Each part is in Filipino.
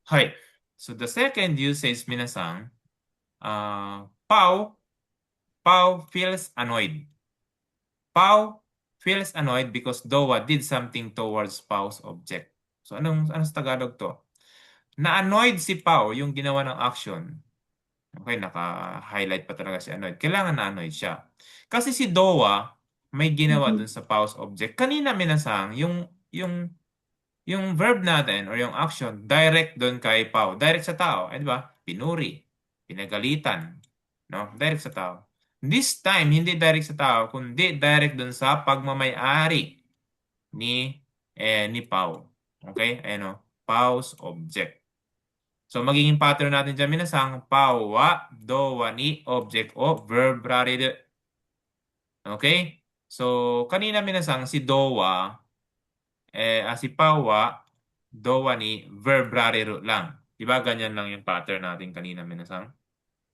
はい。So the second usage, 皆さん、Pau feels annoyed. Pau feels annoyed because Dowa did something towards Pau's object. So anong sa Tagalog to? Na-annoyed si Pau yung ginawa ng action. Okay, naka-highlight pa talaga si annoyed. Kailangan na-annoyed siya. Kasi si Dowa may ginawa dun sa Pau's object. Kanina minasang yung verb natin or yung action direct dun kay Pau. Direct sa tao. Eh, di ba? Pinuri, pinagalitan, no? Direct sa tao. This time, hindi direct sa tao, kundi direct dun sa pagmamay-ari ni Pau. Okay? Ayan o. Pau's object. So, magiging pattern natin dyan, minasang Pau wa, do, wa, ni, object o verb raride. Okay? So, kanina minasang si Dowa, si Pau wa, do, wa, ni, verb raride lang. Diba? Ganyan lang yung pattern natin kanina minasang.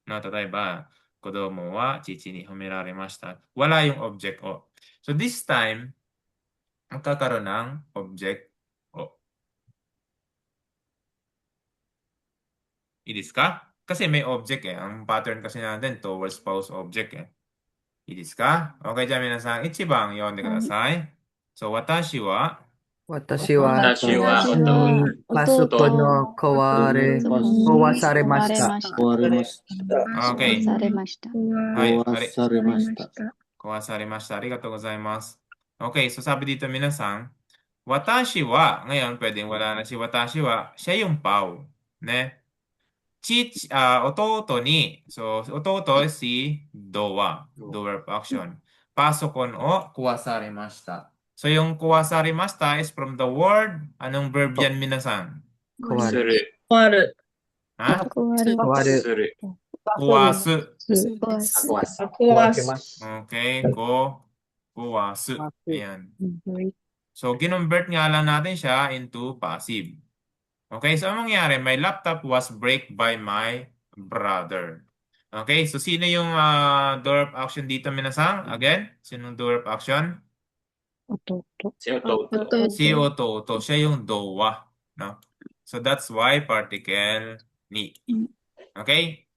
No, tatay ba? Kodomo wa chichi ni homeraremashita. Wala yung object o. So this time, magkakaroon ng object o. Idis ka? Kasi may object eh. Ang pattern kasi natin towards spouse object eh. Idis ka? Okay, dyan minasan. Ichibang yonde kudasai. So, watashi wa 私は私はパソコンの壊されました。壊れました。 Okay. されました。はい。壊されました。 Kawasarimashita. Arigatou gozaimasu. Okay, so sabi dito minasang, watashi wa, ngayon pwedeng wala na si watashi wa, siya yung Pau. Ne? Ototo ni. So, ototo si dowa. Doer of action. Pasokon o kuwasarimashita. So, yung kuwasarimashita is from the word, anong verb yan minasang? 壊る。 Ha? 壊る。 Kuwasu. 壊します。 Okay, kuwasu. Ayan. So, ginumbert nga lang natin siya into passive. Okay, so anong nangyari? My laptop was break by my brother. Okay, so sino yung door of action dito, minasang? Again, sinong door of action? Si Ototo. Siya yung dowa. No? So that's why particle ni. Okay?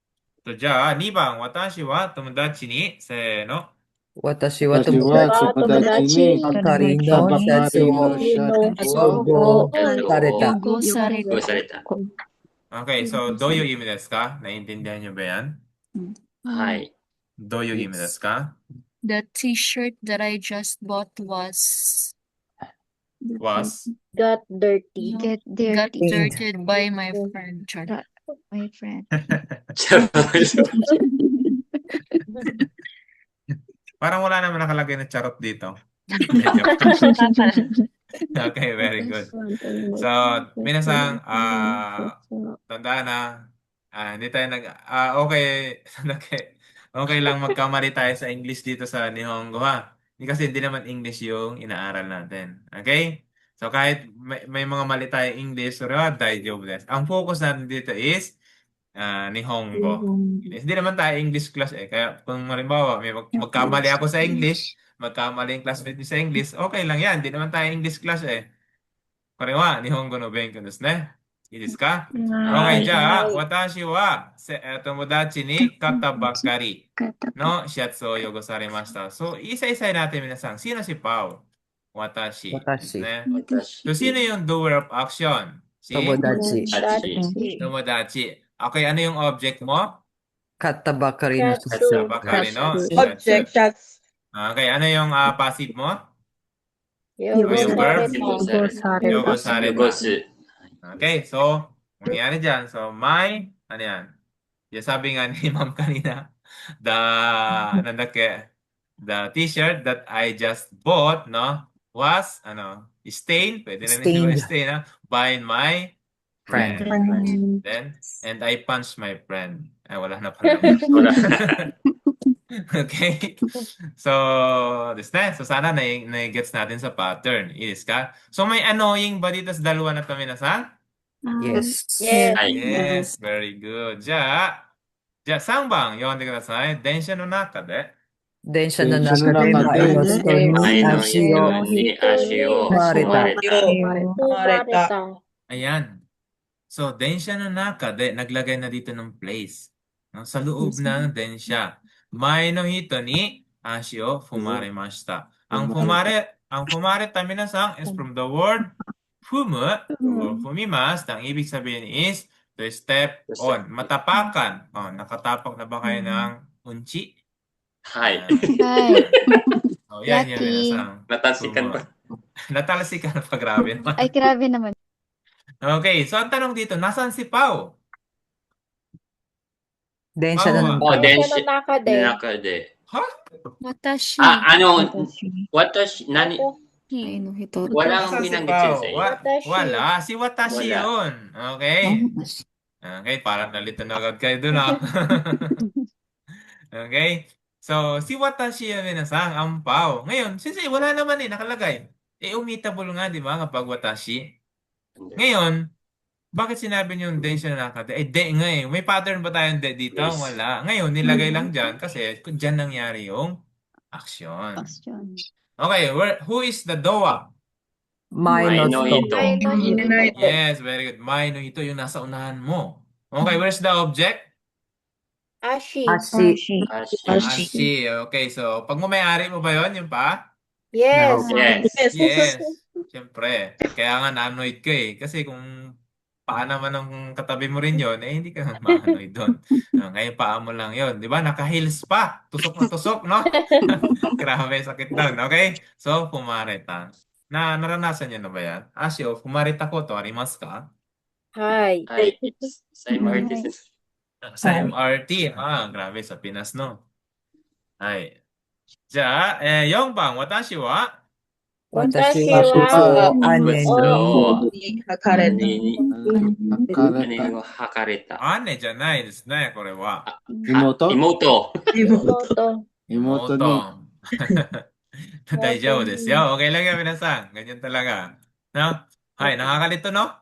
So, じゃあ、2番、私は友達に、せーの。私は私は友達にばかりのシャツを保護された。 Okay, so どういう意味ですか? Naintindihan niyo ba yan? はい。どういう意味ですか? The t-shirt that I just bought was Got dirty. Get got dirty. dirted by my friend. Char. My friend. Parang wala naman nakalagay na charot dito. Okay, very good. So, minasang, tandaan na, hindi tayo okay lang magkamali tayo sa English dito sa Nihongo ha. Kasi hindi naman English yung inaaral natin. Okay? So, kahit may mga mali tayo English, daijoubu desu. Ang focus natin dito is Nihongo. Hindi naman tayo English class eh. Kaya kung malimbawa, may magkamali ako sa English, magkamali yung classmate niyo sa English, okay lang yan. Hindi naman tayo English class eh. これは日本語の勉強ですね。いいですか? Okay, じゃあ、私は友達に買ったばっかりのシャツを汚されました。So, isa-isa natin minasan. Sino si Pau? Watashi. 私。 Ne? So, sino yung doer of action? Si 友達。 Tomodachi. Okay, ano yung object mo? 買ったばかりのシャツを。 Bakari, no? Object shots. Okay, ano yung passive mo? Yung verb? Yogosare. Yogosareta. Okay, so, mangyayari dyan. So, ano yan? Yung sabi nga ni ma'am kanina, the t-shirt that I just bought, no, was, stained, pwede na Stained. stain, by my friend. Then, and I punched my friend. Ay, wala na pala. Okay. So, this na. So, sana na-gets natin sa pattern. Is ka? So, may annoying ba dito sa dalawa na kami nasa? Yes. Yes. Very good. じゃあ3番読んでください。電車の中で。電車の中で前の人に足を踏まれた。 Ayan. So, densya no naka, naglagay na dito ng place. No? Sa loob ng densya. Mai no hito ni ashi o fumarimashita. Ang fumareta minasang is from the word fumu or fumimas. Ang ibig sabihin is to step on. Matapakan. Oh, nakatapak na ba kayo ng unchi? はい。 Hi. Oh, yan yung Yaki. minasang. Natalsikan pa. Natalsikan pa, grabe naman. Ay, grabe naman. Okay, so ang tanong dito, nasaan si Pau? Densya Pau, no Oh, naka. densya. Naka de. Naka de. Ha? Watashi. Watashi, nani? Ay, no, hito. Walang Nasaan si binanggit Pau? yun sa iyo. Watashi. Wala, si Watashi Wala. yun. Okay. Okay, parang nalito na agad kayo dun ah. Okay. So, si Watashi yung minasang, ang Pau. Ngayon, since wala naman nakalagay. Umitable nga, di ba, kapag Watashi. Ngayon, bakit sinabi niyo yung densya na nakade? De nga eh. May pattern ba tayong de dito? Yes. Wala. Ngayon, nilagay lang dyan kasi dyan nangyari yung action. Okay, who is the doa? Mai Mai no no hito. hito. Yes, very good. Mai no hito yung nasa unahan mo. Okay, where's the object? Ashi. Ashi. Ashi. Okay, so pag may-ari mo ba yon yung pa? Yes. Yes. Yes. Siyempre. Kaya nga na-annoyed ka eh. Kasi kung paa naman ng katabi mo rin yon, hindi ka ma-annoyed doon. Ngayon paa mo lang yon, di ba? Naka-heels pa. Tusok na tusok, no? Grabe, sakit doon. Okay? So, pumareta. Naranasan niyo na ba yan? Ashi, pumareta ko to. Arimasu ka? Hi. Ay, sa MRT. Sa MRT. Grabe, sa Pinas, no? Ay. じゃあ、4番、私は Watashi Watashi wa wa ane o ni hakareta. Hakareta. 姉じゃないですね、これは。妹妹。 Imoto. 妹に 大丈夫ですよ。Okay lang yan, minasan. Ganyan talaga. No? Hay, nakakalito, no?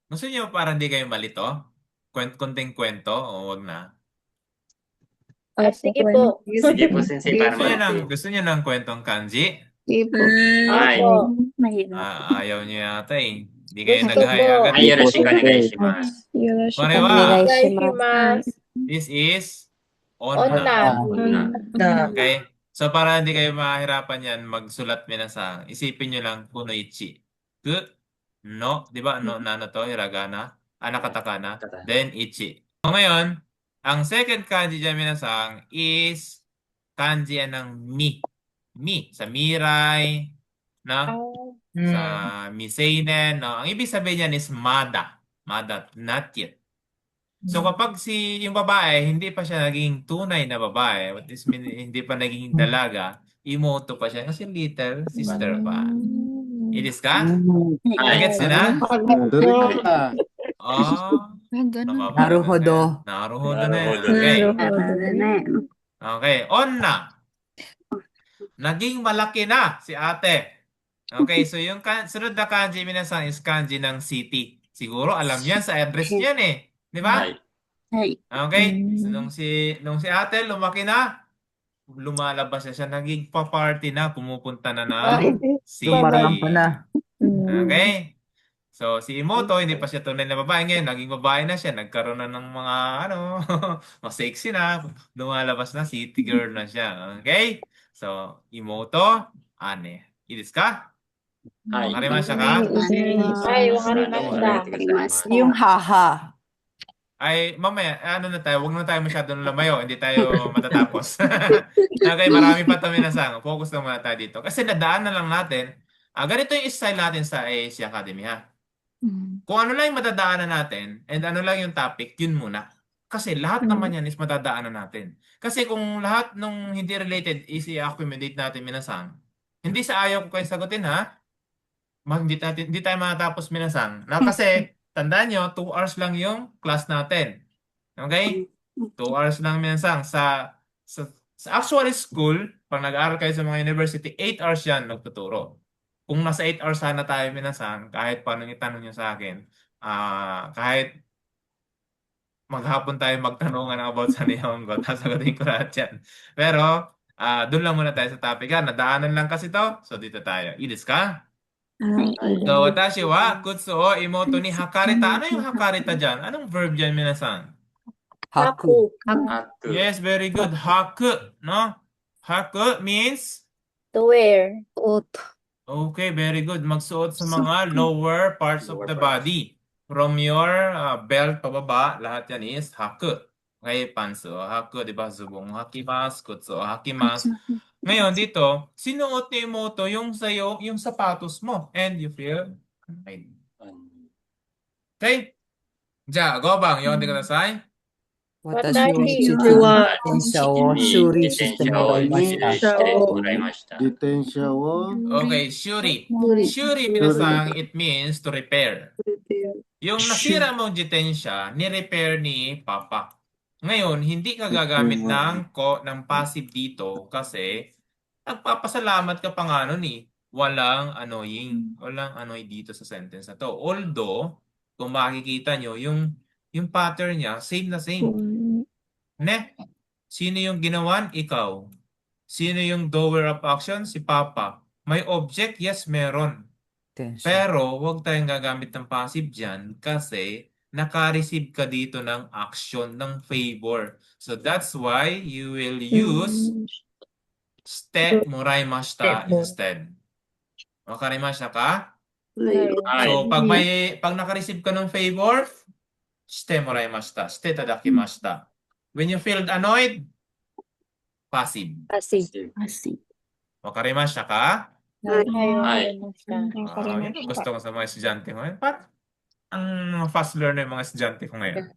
Gusto niyo parang di kayo malito? Konting kwento o wag na? Sige po. Sige po, sensei, para Gusto niyo ng kwentong kanji? Ay. Opo. Ayaw niyo yata eh. Hindi kayo Gusto nag-hi po. agad. Ay, yoroshiku onegaishimasu. Konniwa. Onegaishimasu. This is Onna. Okay? So, para hindi kayo mahirapan yan, magsulat minasang. Isipin nyo lang, kunoichi. Ku, no, di ba? No, na to, hiragana. Katakana. Then, ichi. So, ngayon, ang second kanji dyan minasang is kanji yan ng mi. Mi. Sa mirai, na? Sa miseinen, no? Ang ibig sabihin yan is mada. Mada, not yet. So kapag yung babae, hindi pa siya naging tunay na babae, what is mean, hindi pa naging dalaga, imoto pa siya kasi little sister pa. Ilis ka? Gets nyo na? Naruhodo. Naruhodo na yan. Okay. Okay. Onna. Naging malaki na si ate. Okay, so yung sunod na kanji minasang is kanji ng city. Siguro alam yan sa address niyan eh. Di ba? Okay? So, nung si ate lumaki na, lumalabas siya, naging pa-party na, pumupunta na ng city. Lumarampa na. Okay? So, si Imoto, hindi pa siya tunay na babae ngayon, naging babae na siya, nagkaroon na ng mga, mga sexy na, lumalabas na, city girl na siya. Okay? So, Imoto, ane. Ilis ka? Wakarimashita ka? Ay, wakarimashita. Yung haha. Ay, mamaya, huwag na tayo masyadong lumayo, hindi tayo matatapos. Okay, marami pa ito minasang. Focus na muna tayo dito. Kasi nadaan na lang natin, ganito yung style natin sa AAC Academy, ha? Kung ano lang yung madadaanan natin, and ano lang yung topic, yun muna. Kasi lahat naman yan is madadaanan natin. Kasi kung lahat nung hindi related is i-accommodate natin minasang, hindi sa ayaw ko kayo sagutin, ha? Hindi tayo matatapos minasang. Kasi, tandaan nyo, 2 hours lang yung class natin. Okay? 2 hours lang minsan. Sa actual school, pag nag-aaral kayo sa mga university, 8 hours yan nagtuturo. Kung nasa 8 hours sana tayo minsan, kahit paano itanong nyo sa akin, kahit maghapon tayo magtanungan about sa Nihongo, sasagutin ko lahat yan. Pero, doon lang muna tayo sa topic. Nadaanan lang kasi to. So, dito tayo. Ilis ka? So, watashi wa kutsu o imoto ni hakareta. Ano yung hakareta dyan? Anong verb dyan, minasan? Haku. Haku. Yes, very good. Haku, no? Haku means, To wear. okay, very good. Magsuot sa mga lower parts of Lower the parts. body. From your belt pababa, lahat yan is haku. Okay, pantsu o haku, di ba? Zubong hakimasu, kutsu o hakimasu. Ngayon dito, sinuot ni Imoto yung sa'yo, yung sapatos mo. And you feel annoyed. Okay? Ja, gobang, yonde kudasai. Watashi wa Tensha wo shuri shite moraimashita. Ditensya wo. Okay, shuri. Shuri, minasang, it means to repair. Yung nasira mong jitensya, ni-repair ni Papa. Ngayon, hindi ka gagamit ng passive dito kasi nagpapasalamat ka pa nga nun eh. Walang annoying. Walang annoy dito sa sentence na to. Although, kung makikita nyo, yung pattern niya, same na same. Ne? Sino yung ginawan? Ikaw. Sino yung doer of action? Si Papa. May object? Yes, meron. Tensha. Pero, huwag tayong gagamit ng passive dyan kasi naka-receive ka dito ng action, ng favor. So, that's why you will use shite moraimashita instead. Wakarimashita ka? So, pag naka-receive ka ng favor, shite moraimashita, shite tadakimashita. When you feel annoyed, passive. Wakarimashita ka? Yun ang gusto ko sa mga estudyante ko ngayon. Parang ang fast learner yung mga estudyante ko ngayon.